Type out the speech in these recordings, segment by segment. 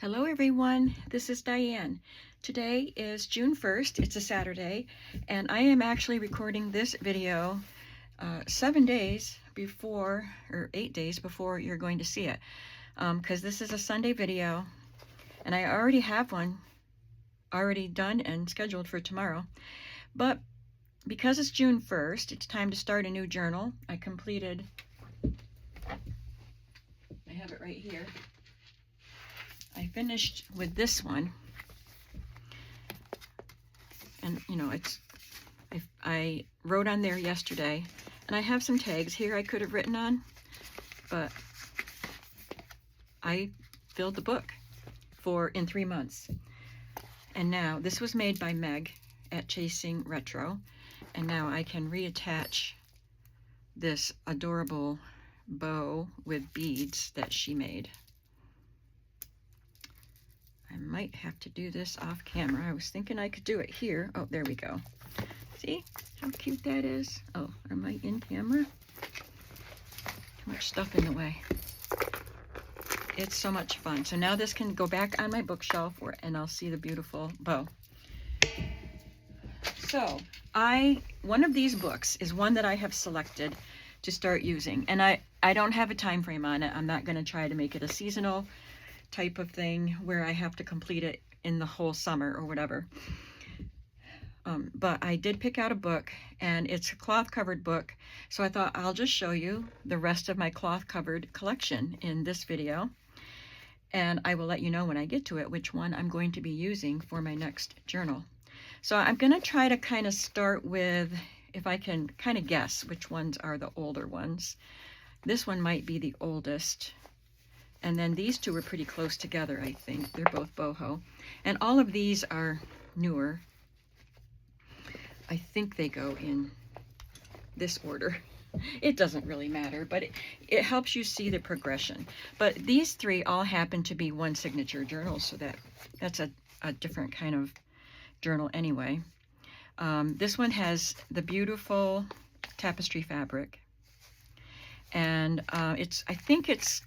Hello everyone, this is Diane. Today is June 1st, it's a Saturday, and I am actually recording this video 7 days before, or 8 days before you're going to see it. Because this is a Sunday video, and I already have one already done and scheduled for tomorrow. But because it's June 1st, it's time to start a new journal. I have it right here. I finished with this one, and you know, I wrote on there yesterday, and I have some tags here I could have written on, but I filled the book in 3 months. And now this was made by Meg at Chasing Retro, and now I can reattach this adorable bow with beads that she made. I might have to do this off camera. I was thinking I could do it here. Oh, there we go. See how cute that is? Oh, am I in camera? Too much stuff in the way. It's so much fun. So now this can go back on my bookshelf, and I'll see the beautiful bow. So one of these books is one that I have selected to start using, and I don't have a time frame on it. I'm not going to try to make it a seasonal type of thing where I have to complete it in the whole summer or whatever. But I did pick out a book, and it's a cloth covered book, so I thought I'll just show you the rest of my cloth covered collection in this video, and I will let you know when I get to it which one I'm going to be using for my next journal. So I'm going to try to kind of start with, if I can kind of guess which ones are the older ones. This one might be the oldest. And then these two are pretty close together, I think. They're both boho. And all of these are newer. I think they go in this order. It doesn't really matter, but it helps you see the progression. But these three all happen to be one signature journal, so that's a different kind of journal anyway. This one has the beautiful tapestry fabric. And I think it's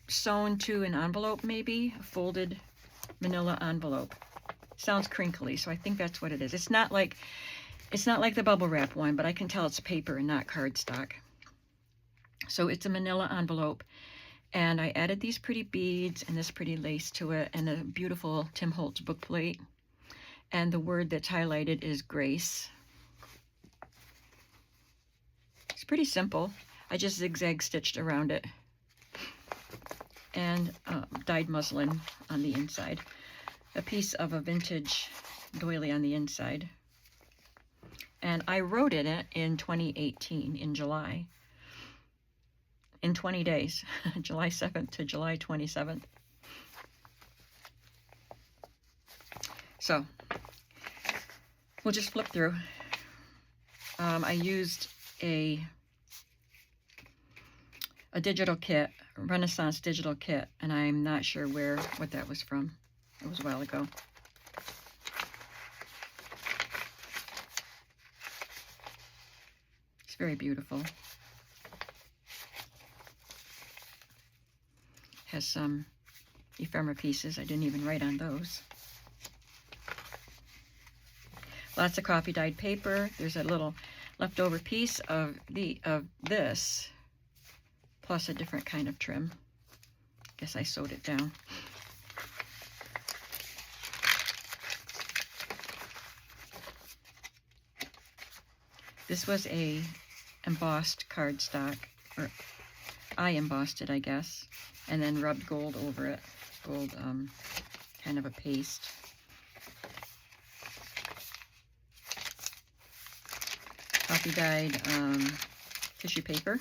sewn to an envelope, maybe a folded manila envelope. Sounds crinkly, so I think that's what it is. It's not like the bubble wrap one, but I can tell it's paper and not cardstock. So it's a manila envelope, and I added these pretty beads and this pretty lace to it, and a beautiful Tim Holtz book plate, and the word that's highlighted is grace. It's pretty simple. I just zigzag stitched around it, and dyed muslin on the inside. A piece of a vintage doily on the inside. And I wrote it in 2018, in July. In 20 days, July 7th to July 27th. So, we'll just flip through. I used a digital kit, Renaissance digital kit, and I'm not sure what that was from. It was a while ago. It's very beautiful. Has some ephemera pieces. I didn't even write on those. Lots of coffee dyed paper. There's a little leftover piece of this, plus a different kind of trim. Guess I sewed it down. This was a embossed cardstock, or I embossed it, I guess, and then rubbed gold over it. Gold, kind of a paste. Coffee dyed tissue paper.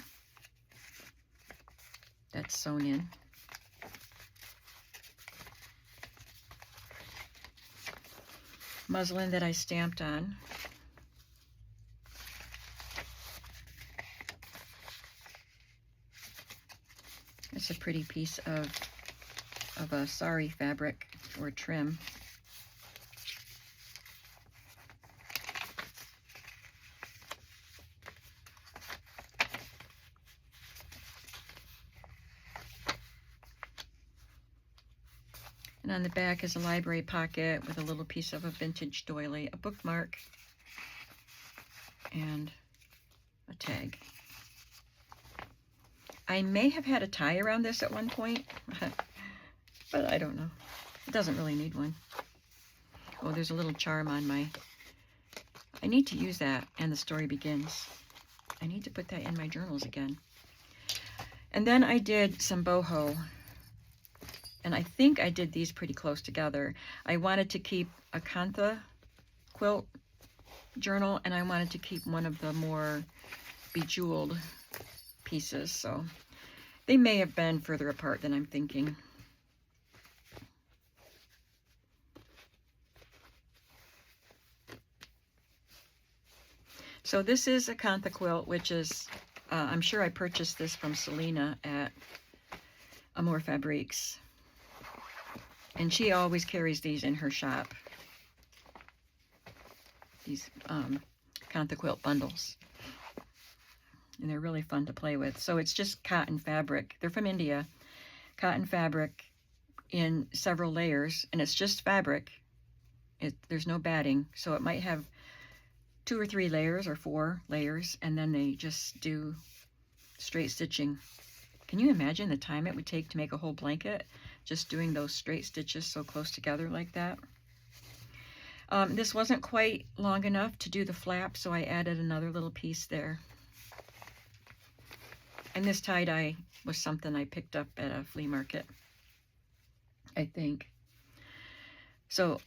That's sewn in. Muslin that I stamped on. It's a pretty piece of a sari fabric or trim. And on the back is a library pocket with a little piece of a vintage doily, a bookmark, and a tag. I may have had a tie around this at one point, but I don't know. It doesn't really need one. Oh, there's a little charm on my... I need to use that, and the story begins. I need to put that in my journals again. And then I did some boho, and I think I did these pretty close together. I wanted to keep a kantha quilt journal, and I wanted to keep one of the more bejeweled pieces, so they may have been further apart than I'm thinking. So this is a kantha quilt, which is, I'm sure I purchased this from Selena at Amour Fabriques. And she always carries these in her shop. These kantha quilt bundles. And they're really fun to play with. So it's just cotton fabric. They're from India. Cotton fabric in several layers. And it's just fabric. There's no batting. So it might have 2 or 3 layers or 4 layers, and then they just do straight stitching. Can you imagine the time it would take to make a whole blanket just doing those straight stitches so close together like that? This wasn't quite long enough to do the flap, so I added another little piece there. And this tie-dye was something I picked up at a flea market, I think. So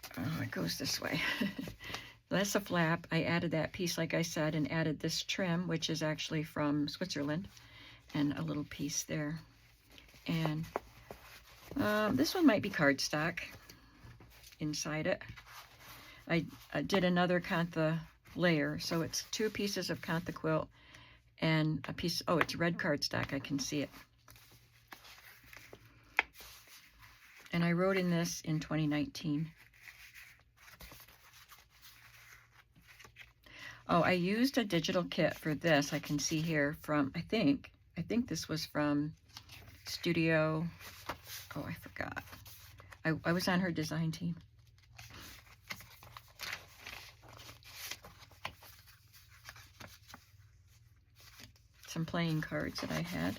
it goes this way. That's a flap. I added that piece, like I said, and added this trim, which is actually from Switzerland, and a little piece there. And this one might be cardstock inside it. I did another kantha layer, so it's 2 pieces of kantha quilt and a piece, oh, it's red cardstock, I can see it. And I wrote in this in 2019. Oh, I used a digital kit for this. I can see here from, I think this was from Studio, oh, I forgot. I was on her design team. Some playing cards that I had.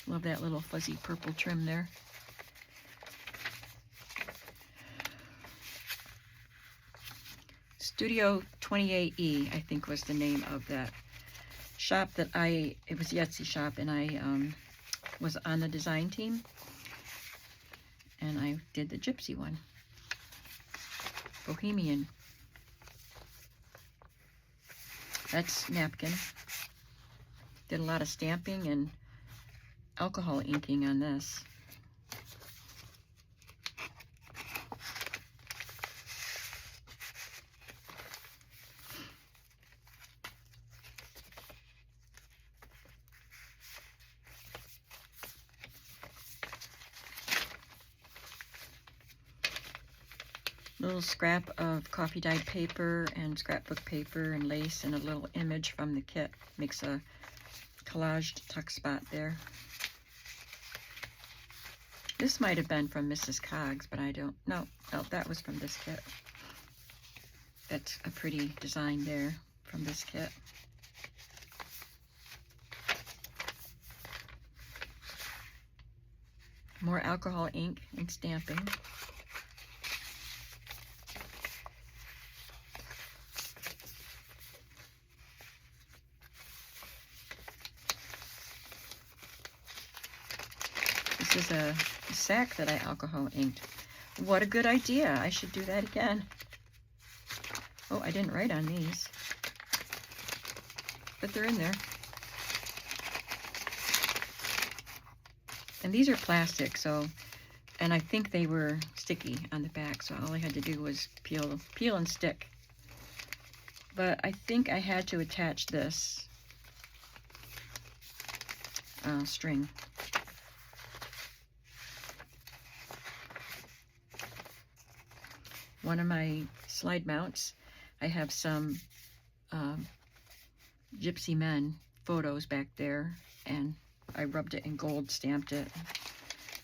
Love that little fuzzy purple trim there. Studio 28E, I think was the name of that shop that it was the Etsy shop, and I was on the design team, and I did the gypsy one. Bohemian. That's napkin. Did a lot of stamping and alcohol inking on this. Little scrap of coffee dyed paper and scrapbook paper and lace and a little image from the kit. Makes a collaged tuck spot there. This might have been from Mrs. Coggs, but I don't know. No, that was from this kit. That's a pretty design there from this kit. More alcohol ink and stamping. This is a sack that I alcohol inked. What a good idea. I should do that again. Oh, I didn't write on these, but they're in there. And these are plastic, so, and I think they were sticky on the back, so all I had to do was peel and stick. But I think I had to attach this string. One of my slide mounts, I have some gypsy men photos back there, and I rubbed it in gold, stamped it.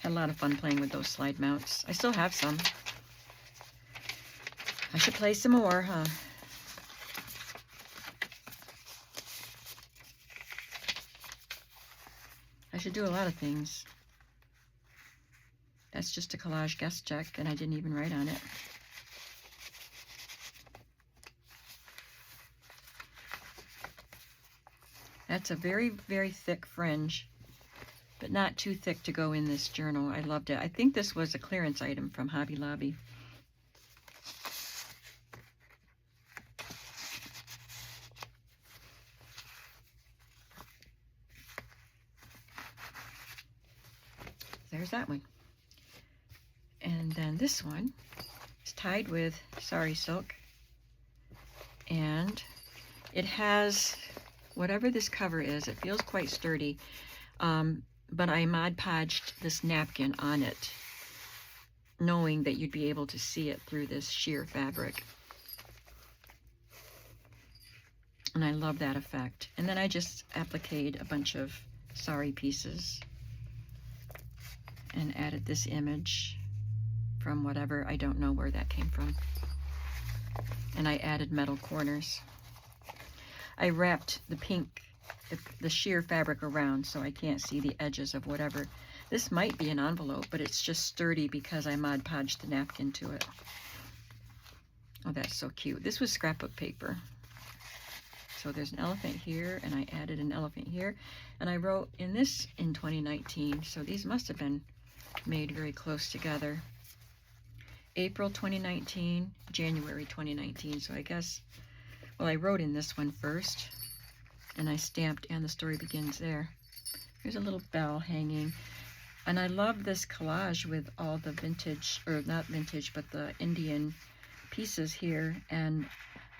Had a lot of fun playing with those slide mounts. I still have some. I should play some more, huh? I should do a lot of things. That's just a collage guest check, and I didn't even write on it. That's a very, very thick fringe, but not too thick to go in this journal. I loved it. I think this was a clearance item from Hobby Lobby. There's that one. And then this one is tied with sari silk, and it has whatever this cover is. It feels quite sturdy, but I Mod Podged this napkin on it, knowing that you'd be able to see it through this sheer fabric. And I love that effect. And then I just appliqued a bunch of sari pieces and added this image from whatever, I don't know where that came from. And I added metal corners. I wrapped the pink, the sheer fabric around so I can't see the edges of whatever. This might be an envelope, but it's just sturdy because I Mod Podged the napkin to it. Oh, that's so cute. This was scrapbook paper. So there's an elephant here, and I added an elephant here. And I wrote in this in 2019, so these must have been made very close together. April 2019, January 2019. So I guess, well, I wrote in this one first, and I stamped "And the Story Begins" there. There's a little bell hanging. And I love this collage with all the vintage, or not vintage, but the Indian pieces here, and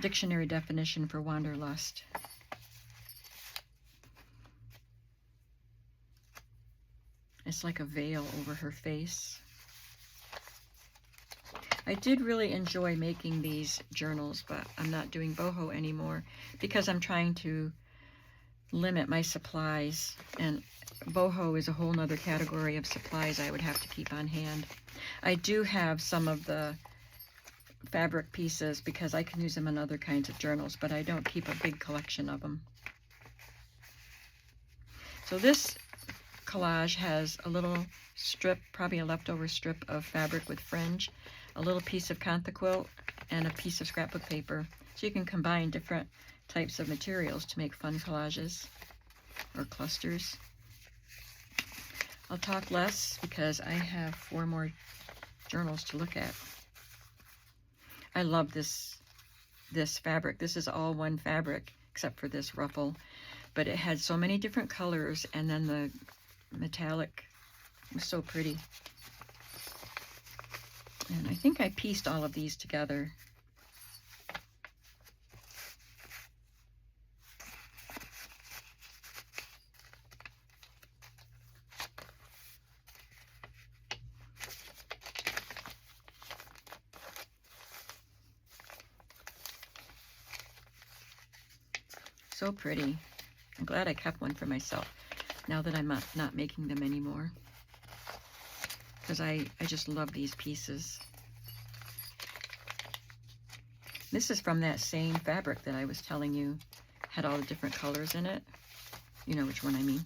dictionary definition for wanderlust. It's like a veil over her face. I did really enjoy making these journals, but I'm not doing boho anymore because I'm trying to limit my supplies, and boho is a whole nother category of supplies I would have to keep on hand. I do have some of the fabric pieces because I can use them in other kinds of journals, but I don't keep a big collection of them. So this collage has a little strip, probably a leftover strip of fabric with fringe, a little piece of Kantha quilt, and a piece of scrapbook paper. So you can combine different types of materials to make fun collages or clusters. I'll talk less because I have 4 more journals to look at. I love this fabric. This is all one fabric except for this ruffle, but it had so many different colors, and then the metallic was so pretty. And I think I pieced all of these together. So pretty. I'm glad I kept one for myself now that I'm not making them anymore, because I just love these pieces. This is from that same fabric that I was telling you had all the different colors in it. You know which one I mean.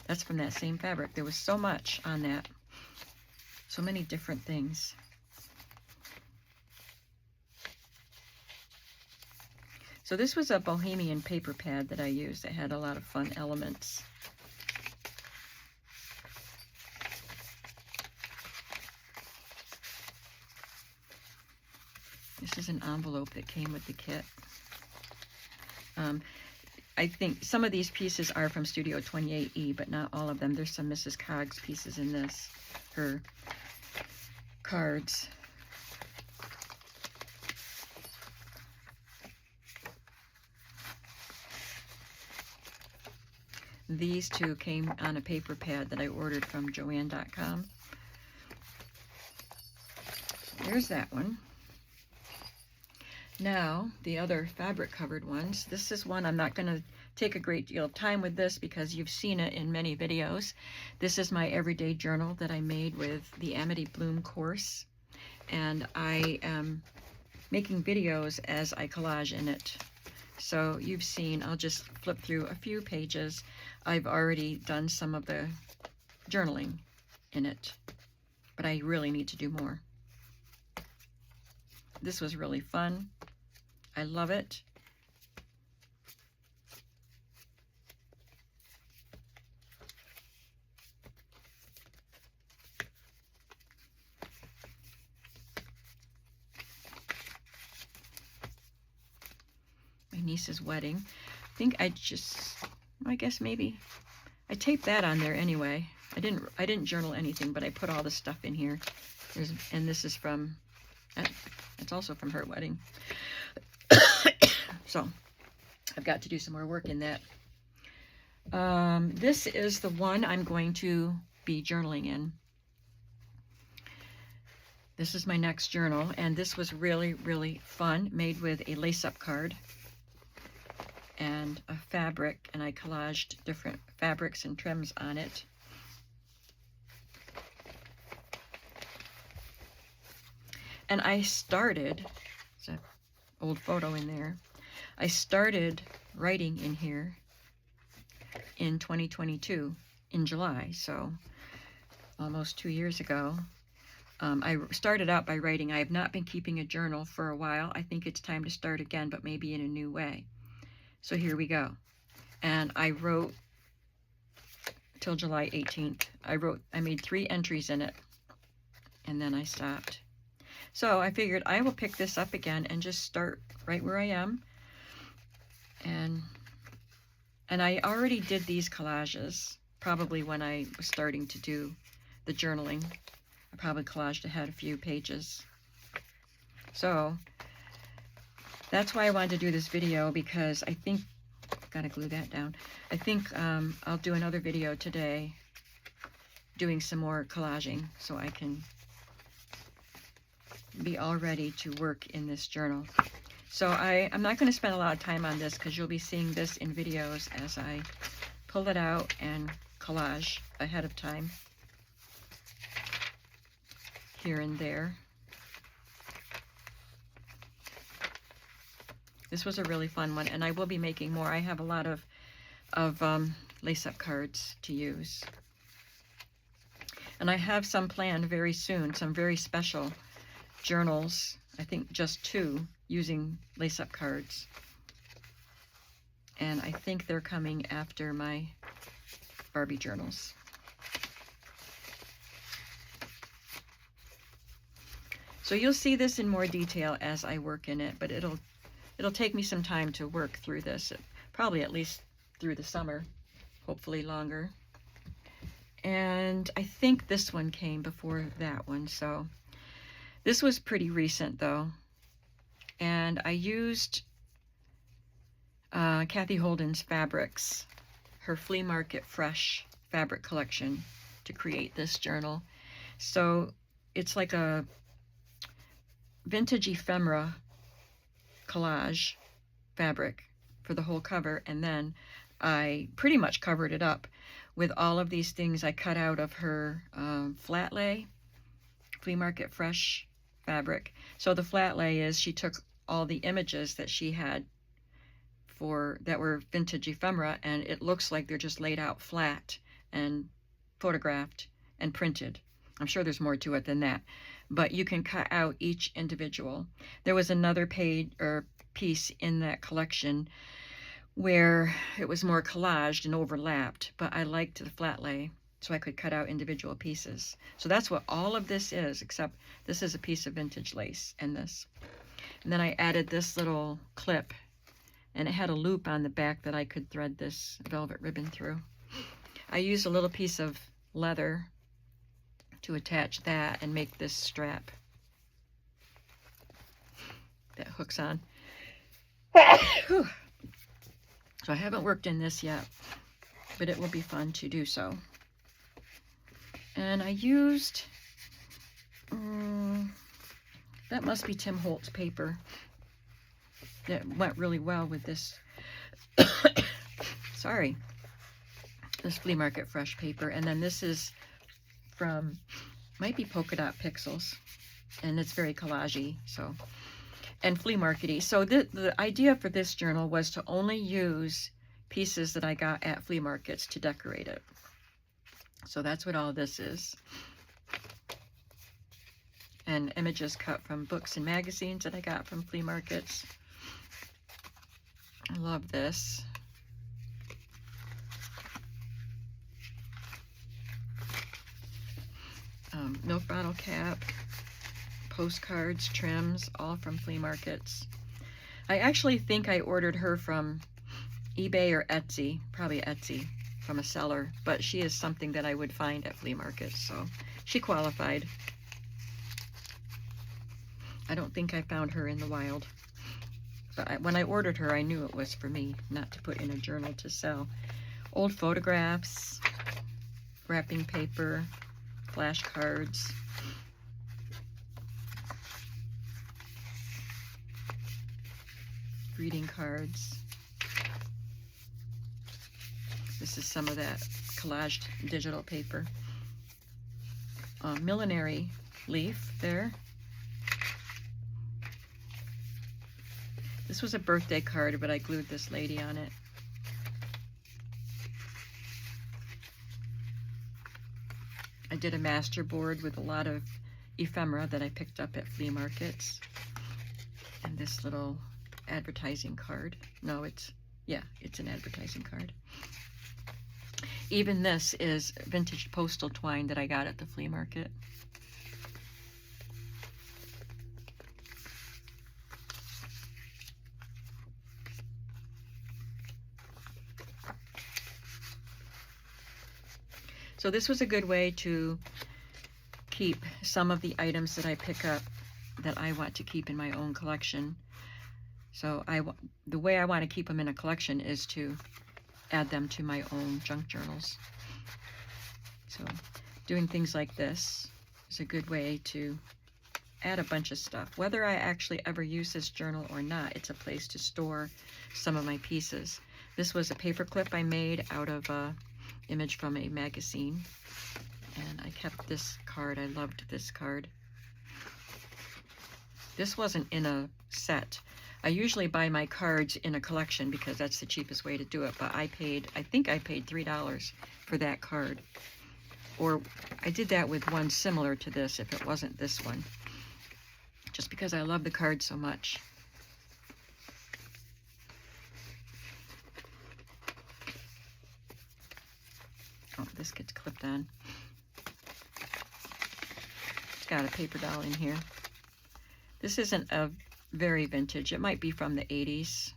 That's from that same fabric. There was so much on that. So many different things. So this was a Bohemian paper pad that I used that had a lot of fun elements. This is an envelope that came with the kit. I think some of these pieces are from Studio 28E, but not all of them. There's some Mrs. Coggs pieces in this, her cards. These two came on a paper pad that I ordered from Joann.com. There's that one. Now, the other fabric covered ones. This is one I'm not going to take a great deal of time with this because you've seen it in many videos. This is my everyday journal that I made with the Amity Bloom course, and I am making videos as I collage in it. So you've seen, I'll just flip through a few pages. I've already done some of the journaling in it, but I really need to do more. This was really fun. I love it. My niece's wedding. I guess maybe I taped that on there anyway. I didn't journal anything, but I put all the stuff in here. And this is from, it's also from her wedding. So I've got to do some more work in that. This is the one I'm going to be journaling in. This is my next journal, and this was really, really fun, made with a lace-up card and a fabric, and I collaged different fabrics and trims on it. And I started, there's an old photo in there, I started writing in here in 2022, in July, so almost 2 years ago. I started out by writing. I have not been keeping a journal for a while. I think it's time to start again, but maybe in a new way. So here we go. And I wrote till July 18th. I made 3 entries in it, and then I stopped. So I figured I will pick this up again and just start right where I am. And I already did these collages, probably when I was starting to do the journaling. I probably collaged ahead a few pages. So that's why I wanted to do this video, because I think, gotta glue that down. I think I'll do another video today doing some more collaging so I can be all ready to work in this journal. So I'm not going to spend a lot of time on this because you'll be seeing this in videos as I pull it out and collage ahead of time here and there. This was a really fun one, and I will be making more. I have a lot of lace-up cards to use. And I have some planned very soon, some very special journals, I think just 2, using lace-up cards. And I think they're coming after my Barbie journals. So you'll see this in more detail as I work in it, but it'll take me some time to work through this, probably at least through the summer, hopefully longer. And I think this one came before that one, so this was pretty recent though. And I used Kathy Holden's fabrics, her Flea Market Fresh fabric collection, to create this journal. So it's like a vintage ephemera collage fabric for the whole cover, and then I pretty much covered it up with all of these things I cut out of her flat lay Flea Market Fresh fabric. So the flat lay is, she took all the images that she had that were vintage ephemera, and it looks like they're just laid out flat and photographed and printed. I'm sure there's more to it than that, but you can cut out each individual. There was another page or piece in that collection where it was more collaged and overlapped, but I liked the flat lay, so I could cut out individual pieces. So that's what all of this is, except this is a piece of vintage lace and this. And then I added this little clip, and it had a loop on the back that I could thread this velvet ribbon through. I used a little piece of leather to attach that and make this strap that hooks on. So I haven't worked in this yet, but it will be fun to do so. And I used, that must be Tim Holtz paper. That went really well with this sorry, this flea market fresh paper. And then this is from, might be Polka Dot Pixels, and it's very collagey, so, and flea markety. So the idea for this journal was to only use pieces that I got at flea markets to decorate it. So that's what all this is. And images cut from books and magazines that I got from flea markets. I love this. Milk bottle cap, postcards, trims, all from flea markets. I actually think I ordered her from eBay or Etsy, probably Etsy, from a seller, but she is something that I would find at flea markets, so she qualified. I don't think I found her in the wild, but when I ordered her, I knew it was for me, not to put in a journal to sell. Old photographs, wrapping paper, flashcards, greeting cards. This is some of that collaged digital paper. Millinery leaf there. This was a birthday card, but I glued this lady on it. I did a master board with a lot of ephemera that I picked up at flea markets. And this little advertising card. No, it's an advertising card. Even this is vintage postal twine that I got at the flea market. So this was a good way to keep some of the items that I pick up that I want to keep in my own collection. So the way I want to keep them in a collection is to add them to my own junk journals. So doing things like this is a good way to add a bunch of stuff. Whether I actually ever use this journal or not, it's a place to store some of my pieces. This was a paper clip I made out of a image from a magazine, and I kept this card. I loved this card. This wasn't in a set. I usually buy my cards in a collection because that's the cheapest way to do it, but I think I paid $3 for that card. Or I did that with one similar to this if it wasn't this one, just because I love the card so much. Oh, this gets clipped on. It's got a paper doll in here. This isn't a very vintage. It might be from the 80s.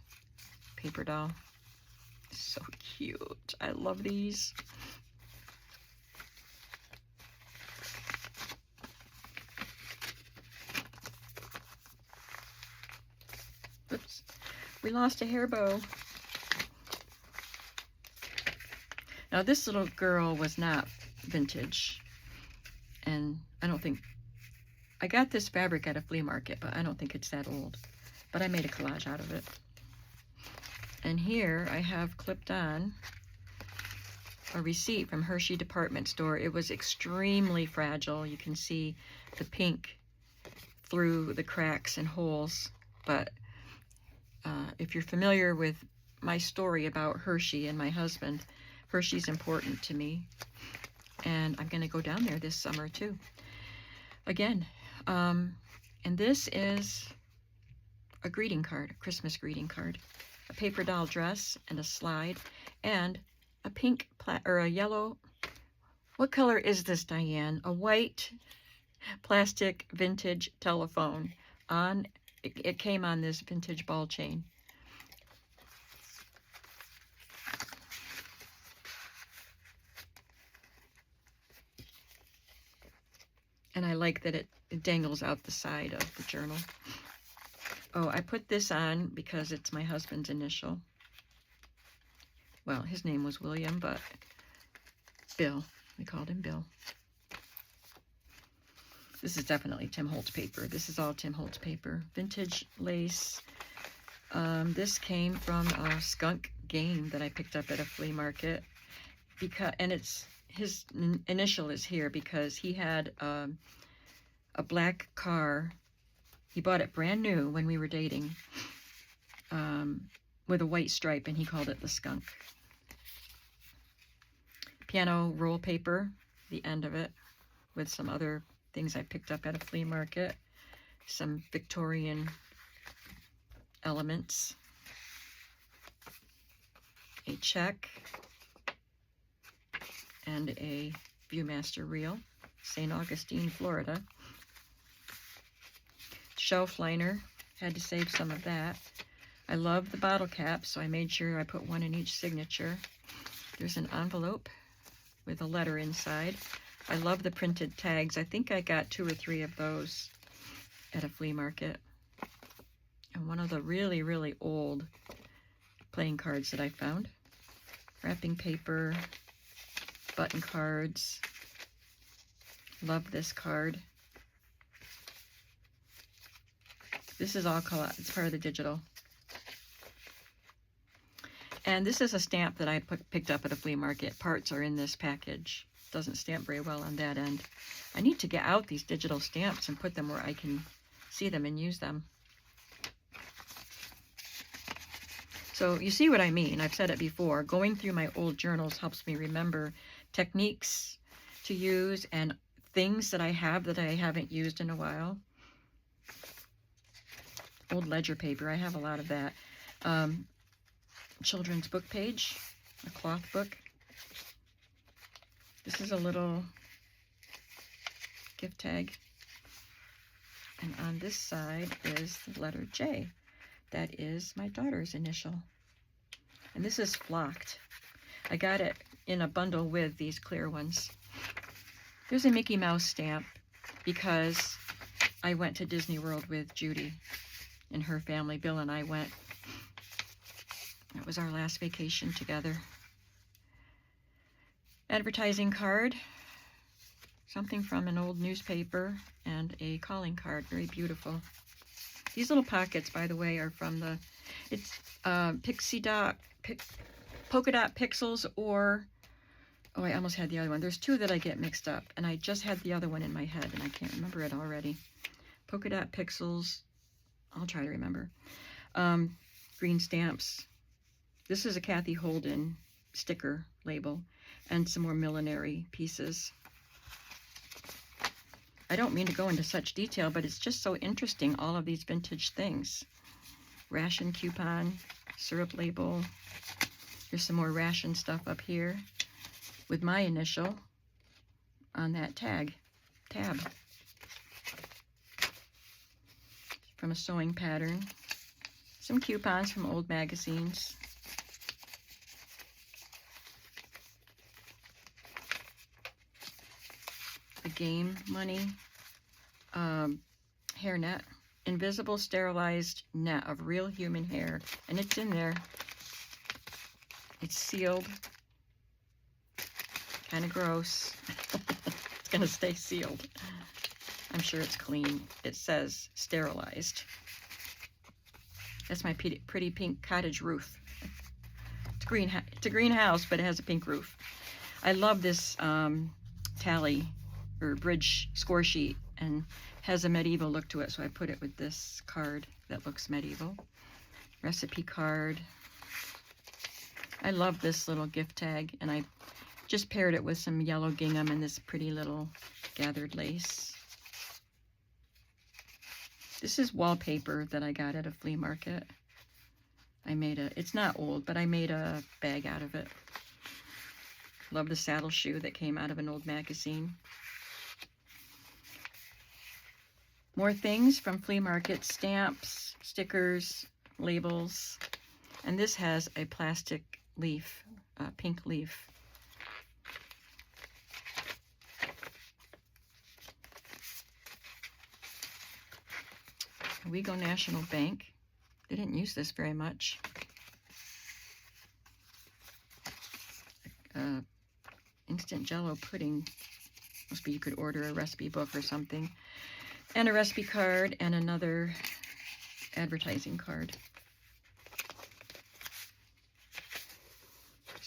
Paper doll. So cute. I love these. Oops. We lost a hair bow. Now this little girl was not vintage, and I don't think, I got this fabric at a flea market, but I don't think it's that old, but I made a collage out of it. And here I have clipped on a receipt from Hershey department store. It was extremely fragile. You can see the pink through the cracks and holes, but if you're familiar with my story about Hershey and my husband, Hershey's important to me, and I'm going to go down there this summer too. Again, and this is a greeting card, a Christmas greeting card, a paper doll dress and a slide, and a pink or a yellow. What color is this, Diane? A white plastic vintage telephone. It came on this vintage ball chain. And I like that it dangles out the side of the journal. Oh, I put this on because it's my husband's initial. Well, his name was William, but Bill. We called him Bill. This is definitely Tim Holtz paper. This is all Tim Holtz paper. Vintage lace. This came from a skunk game that I picked up at a flea market, and his initial is here because he had a black car. He bought it brand new when we were dating, with a white stripe, and he called it the Skunk. Piano roll paper, the end of it, with some other things I picked up at a flea market. Some Victorian elements. A check. And a Viewmaster reel. St. Augustine, Florida. Shelf liner. Had to save some of that. I love the bottle caps, so I made sure I put one in each signature. There's an envelope with a letter inside. I love the printed tags. I think I got 2 or 3 of those at a flea market. And one of the really, really old playing cards that I found. Wrapping paper, button cards. Love this card. This is all it's part of the digital. And this is a stamp that I picked up at a flea market. Parts are in this package. Doesn't stamp very well on that end. I need to get out these digital stamps and put them where I can see them and use them. So you see what I mean. I've said it before. Going through my old journals helps me remember techniques to use and things that I have that I haven't used in a while. Old ledger paper. I have a lot of that. Children's book page, a cloth book. This is a little gift tag. And on this side is the letter J. That is my daughter's initial. And this is flocked. I got it in a bundle with these clear ones. There's a Mickey Mouse stamp because I went to Disney World with Judy and her family. Bill and I went. That was our last vacation together. Advertising card, something from an old newspaper, and a calling card, very beautiful. These little pockets, by the way, are from it's Polka Dot Pixels, or, oh, I almost had the other one. There's 2 that I get mixed up, and I just had the other one in my head, and I can't remember it already. Polka Dot Pixels, I'll try to remember. Green stamps. This is a Kathy Holden sticker label, and some more millinery pieces. I don't mean to go into such detail, but it's just so interesting, all of these vintage things. Ration coupon, syrup label. There's some more ration stuff up here with my initial on that tab. From a sewing pattern. Some coupons from old magazines. The game money, hairnet, invisible sterilized net of real human hair, and it's in there. It's sealed. Kind of gross. It's gonna stay sealed. I'm sure it's clean. It says sterilized. That's my pretty pink cottage roof. It's a greenhouse, but it has a pink roof. I love this tally or bridge score sheet, and has a medieval look to it, so I put it with this card that looks medieval. Recipe card. I love this little gift tag, and I just paired it with some yellow gingham and this pretty little gathered lace. This is wallpaper that I got at a flea market. It's not old, but I made a bag out of it. Love the saddle shoe that came out of an old magazine. More things from flea market, stamps, stickers, labels, and this has a plastic leaf, pink leaf. Owego National Bank. They didn't use this very much. Instant Jello pudding. Must be you could order a recipe book or something. And a recipe card and another advertising card.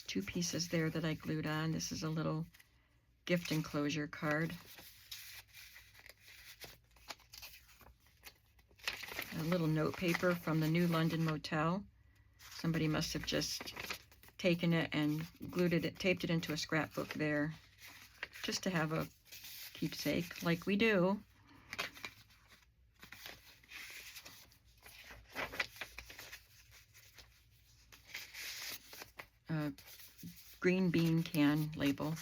2 pieces there that I glued on. This is a little gift enclosure card. A little note paper from the New London Motel. Somebody must have just taken it and glued it, taped it into a scrapbook there, just to have a keepsake, like we do. Green bean can label.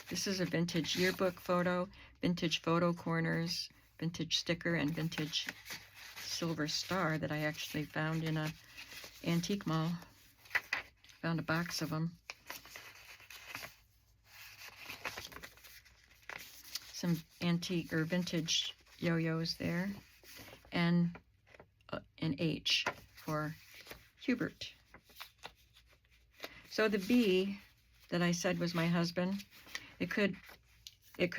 This is a vintage yearbook photo, vintage photo corners, vintage sticker, and vintage silver star that I actually found in a antique mall. Found a box of them. Some antique or vintage yo-yos there, and an H for Hubert. So the B that I said was my husband, it could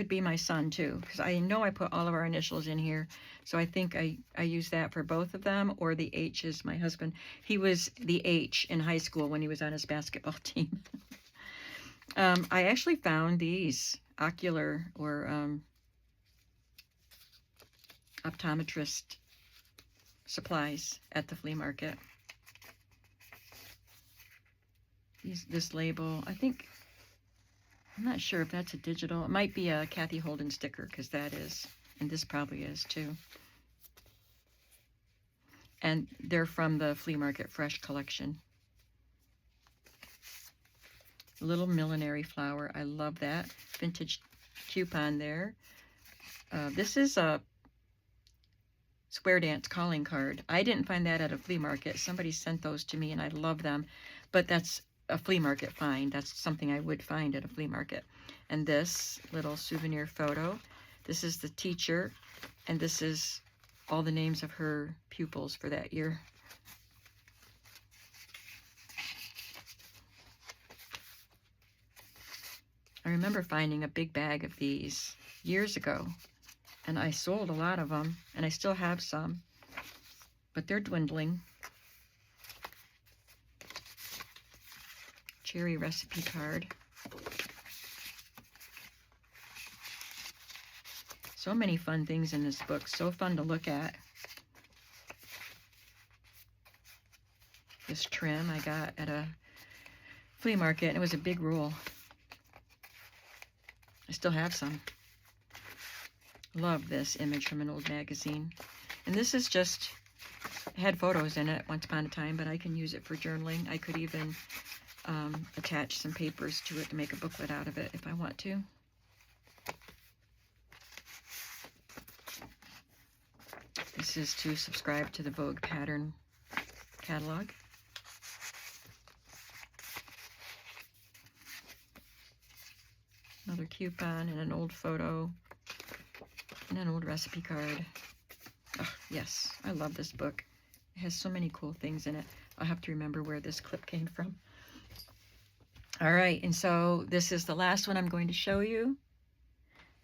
be my son too, because I know I put all of our initials in here, so I think I use that for both of them, or the H is my husband. He was the H in high school when he was on his basketball team. I actually found these ocular or optometrist supplies at the flea market. This label, I'm not sure if that's a digital. It might be a Kathy Holden sticker, because that is, and this probably is too. And they're from the Flea Market Fresh collection. Little millinery flower, I love that. Vintage coupon there. This is a square dance calling card. I didn't find that at a flea market. Somebody sent those to me and I love them, but that's a flea market find. That's something I would find at a flea market. And this little souvenir photo, this is the teacher, and this is all the names of her pupils for that year. I remember finding a big bag of these years ago, and I sold a lot of them, and I still have some, but they're dwindling. Cherry recipe card. So many fun things in this book, so fun to look at. This trim I got at a flea market, and it was a big roll. I still have some. Love this image from an old magazine. And this is just, it had photos in it once upon a time, but I can use it for journaling. I could even attach some papers to it to make a booklet out of it if I want to. This is to subscribe to the Vogue pattern catalog. Another coupon and an old photo and an old recipe card. Oh, yes, I love this book. It has so many cool things in it. I'll have to remember where this clip came from. All right, and so this is the last one I'm going to show you,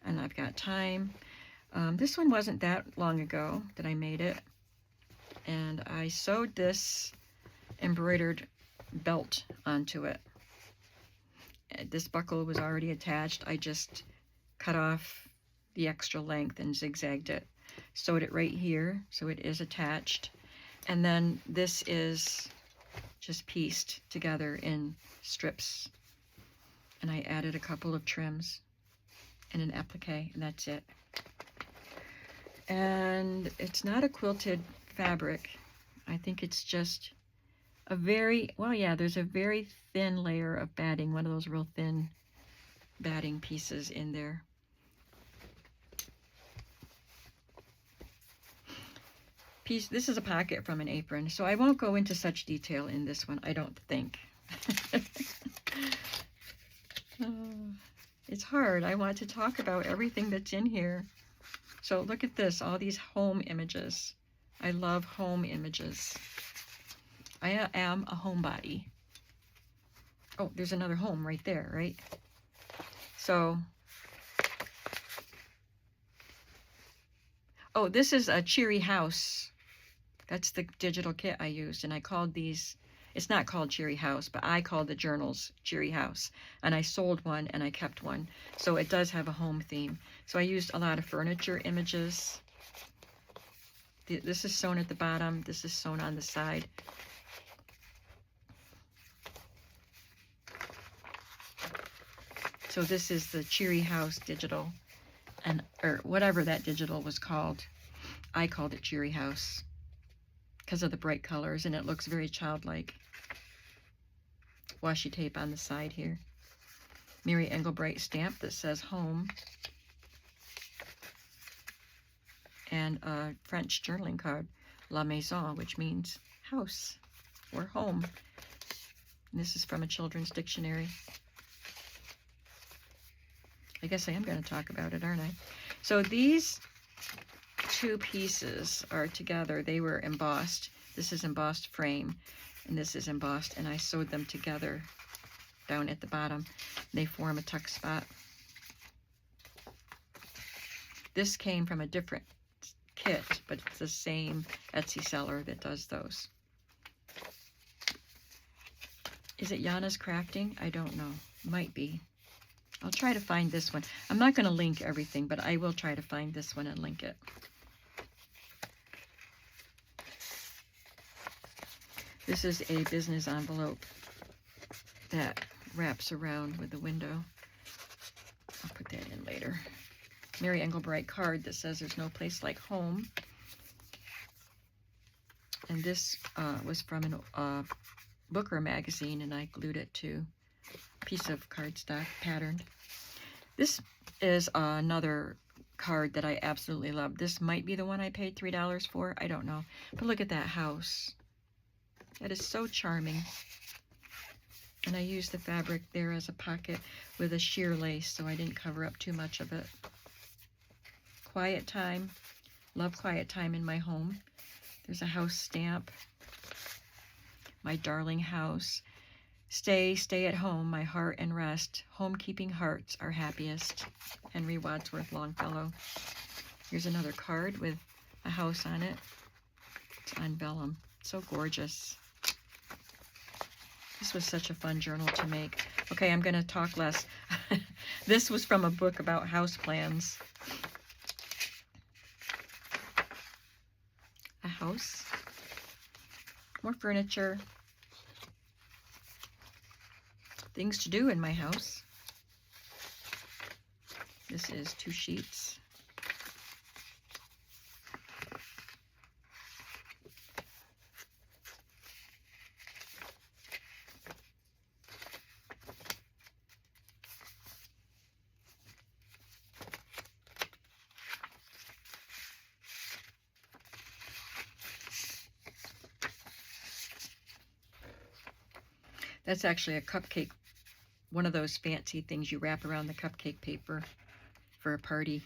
and I've got time. This one wasn't that long ago that I made it, and I sewed this embroidered belt onto it. This buckle was already attached. I just cut off the extra length and zigzagged it. Sewed it right here, so it is attached. And then this is just pieced together in strips. And I added a couple of trims and an applique, and that's it. And it's not a quilted fabric. I think it's just a very, well, yeah, there's a very thin layer of batting, one of those real thin batting pieces in there. This is a pocket from an apron, so I won't go into such detail in this one, I don't think. It's hard. I want to talk about everything that's in here. So look at this, all these home images. I love home images. I am a homebody. Oh, there's another home right there, right? So, oh, this is a cheery house That's the digital kit I used, and I called these, it's not called Cheery House, but I called the journals Cheery House, and I sold one and I kept one. So it does have a home theme. So I used a lot of furniture images. This is sewn at the bottom. This is sewn on the side. So this is the Cheery House digital, and or whatever that digital was called. I called it Cheery House because of the bright colors, and it looks very childlike. Washi tape on the side here. Mary Engelbreit stamp that says home. And a French journaling card, La Maison, which means house or home. And this is from a children's dictionary. I guess I am going to talk about it, aren't I? So these two pieces are together. They were embossed. This is embossed frame, and this is embossed, and I sewed them together down at the bottom. They form a tuck spot. This came from a different kit, but it's the same Etsy seller that does those. Is it Yana's Crafting? I don't know. Might be. I'll try to find this one. I'm not going to link everything, but I will try to find this one and link it. This is a business envelope that wraps around with the window. I'll put that in later. Mary Engelbreit card that says there's no place like home. And this was from a Booker magazine, and I glued it to a piece of cardstock patterned. This is another card that I absolutely love. This might be the one I paid $3 for. I don't know. But look at that house. That is so charming. And I used the fabric there as a pocket with a sheer lace, so I didn't cover up too much of it. Quiet time. Love quiet time in my home. There's a house stamp. My darling house. Stay at home, my heart and rest. Home-keeping hearts are happiest. Henry Wadsworth Longfellow. Here's another card with a house on it. It's on vellum. So gorgeous. This was such a fun journal to make. Okay, I'm going to talk less. This was from a book about house plans. A house. More furniture. Things to do in my house. This is 2 sheets. That's actually a cupcake, one of those fancy things you wrap around the cupcake paper for a party.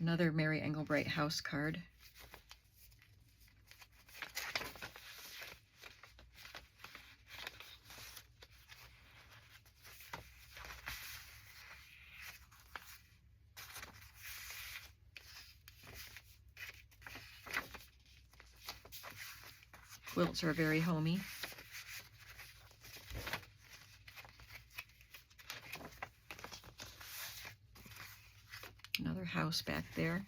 Another Mary Engelbreit house card. Quilts are very homey. Another house back there.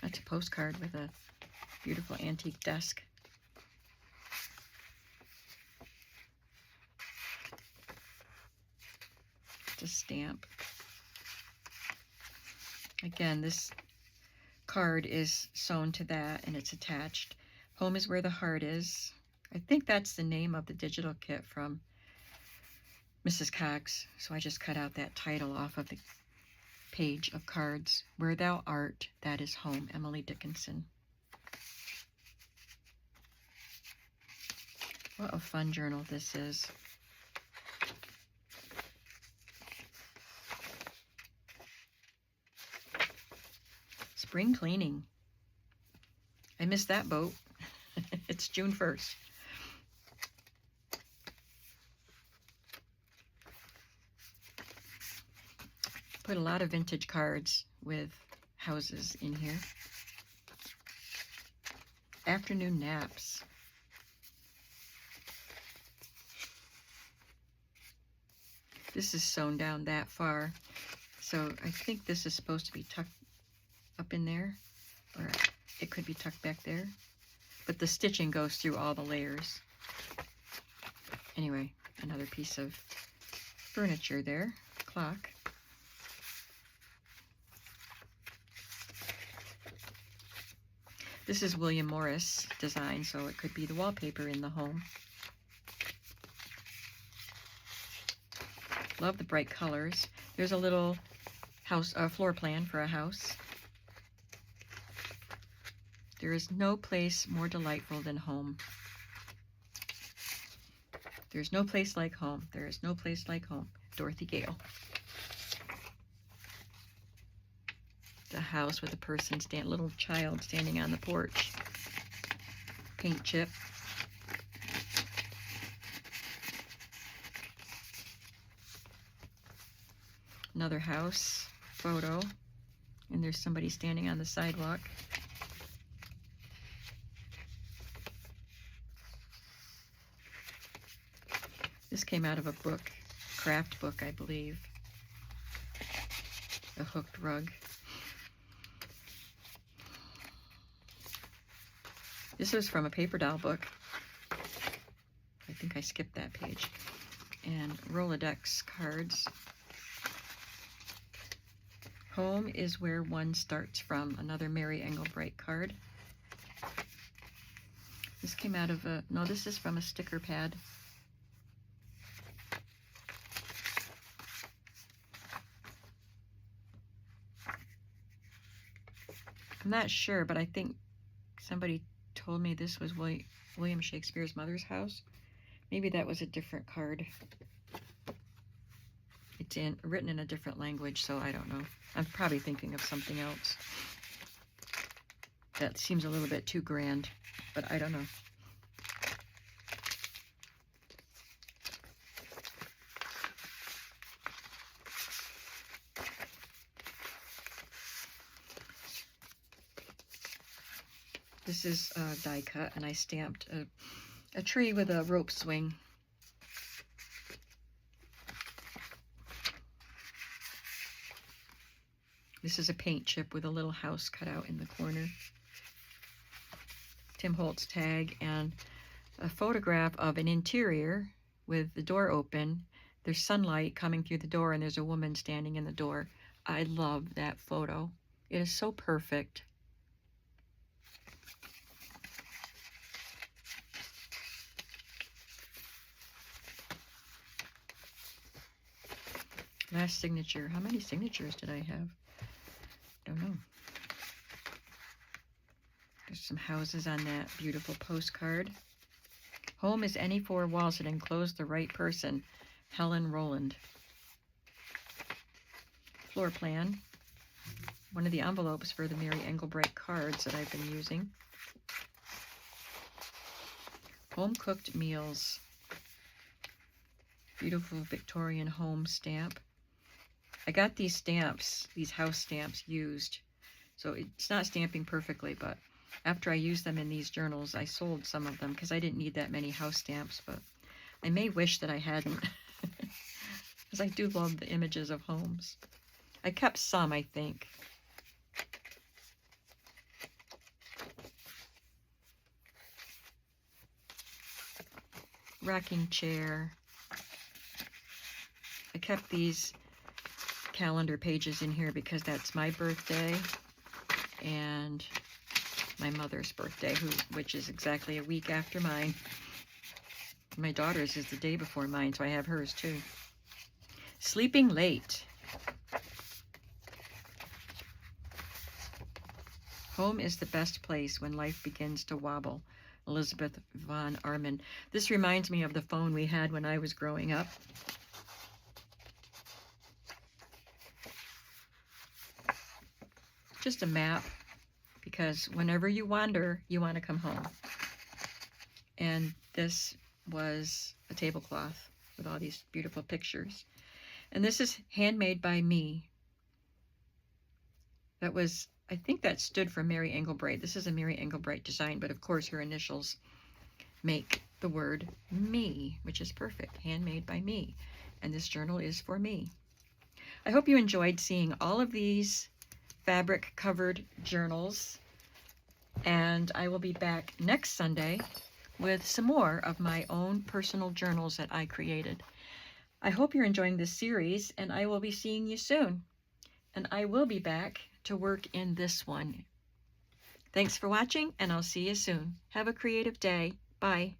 That's a postcard with a beautiful antique desk. It's a stamp. Again, this card is sewn to that, and it's attached. Home is where the heart is. I think that's the name of the digital kit from Mrs. Cox. So I just cut out that title off of the page of cards. Where thou art, that is home. Emily Dickinson. What a fun journal this is. Spring cleaning. I missed that boat. It's June 1st. Put a lot of vintage cards with houses in here. Afternoon naps. This is sewn down that far, so I think this is supposed to be tucked up in there, or it could be tucked back there, but the stitching goes through all the layers. Anyway, another piece of furniture there, clock. This is William Morris design, so it could be the wallpaper in the home. Love the bright colors. There's a little house, floor plan for a house. There is no place more delightful than home. There's no place like home. There is no place like home. Dorothy Gale. The house with a person, little child standing on the porch. Paint chip. Another house photo, and there's somebody standing on the sidewalk. This came out of a book, craft book, I believe. A hooked rug. This was from a paper doll book. I think I skipped that page. And Rolodex cards. Home is where one starts from. Another Mary Engelbreit card. This came out of a, no, this is from a sticker pad. I'm not sure, but I think somebody told me this was William Shakespeare's mother's house. Maybe that was a different card. It's written in a different language, so I don't know. I'm probably thinking of something else. That seems a little bit too grand, but I don't know. This is die cut, and I stamped a tree with a rope swing. This is a paint chip with a little house cut out in the corner. Tim Holtz tag, and a photograph of an interior with the door open. There's sunlight coming through the door, and there's a woman standing in the door. I love that photo. It is so perfect. Last signature. How many signatures did I have? Don't know. There's some houses on that beautiful postcard. Home is any four walls that enclose the right person. Helen Rowland. Floor plan. One of the envelopes for the Mary Engelbreit cards that I've been using. Home cooked meals. Beautiful Victorian home stamp. I got these stamps, these house stamps, used. So it's not stamping perfectly, but after I used them in these journals, I sold some of them because I didn't need that many house stamps, but I may wish that I hadn't, because I do love the images of homes. I kept some, I think. Rocking chair. I kept these calendar pages in here because that's my birthday and my mother's birthday, which is exactly a week after mine. My daughter's is the day before mine, so I have hers too. Sleeping late. Home is the best place when life begins to wobble. Elizabeth von Arman. This reminds me of the phone we had when I was growing up. Just a map, because whenever you wander, you want to come home. And this was a tablecloth with all these beautiful pictures. And this is handmade by me. That was, I think that stood for Mary Englebright. This is a Mary Englebright design, but of course her initials make the word me, which is perfect. Handmade by me. And this journal is for me. I hope you enjoyed seeing all of these fabric covered journals, and I will be back next Sunday with some more of my own personal journals that I created. I hope you're enjoying this series, and I will be seeing you soon. And I will be back to work in this one. Thanks for watching, and I'll see you soon. Have a creative day. Bye.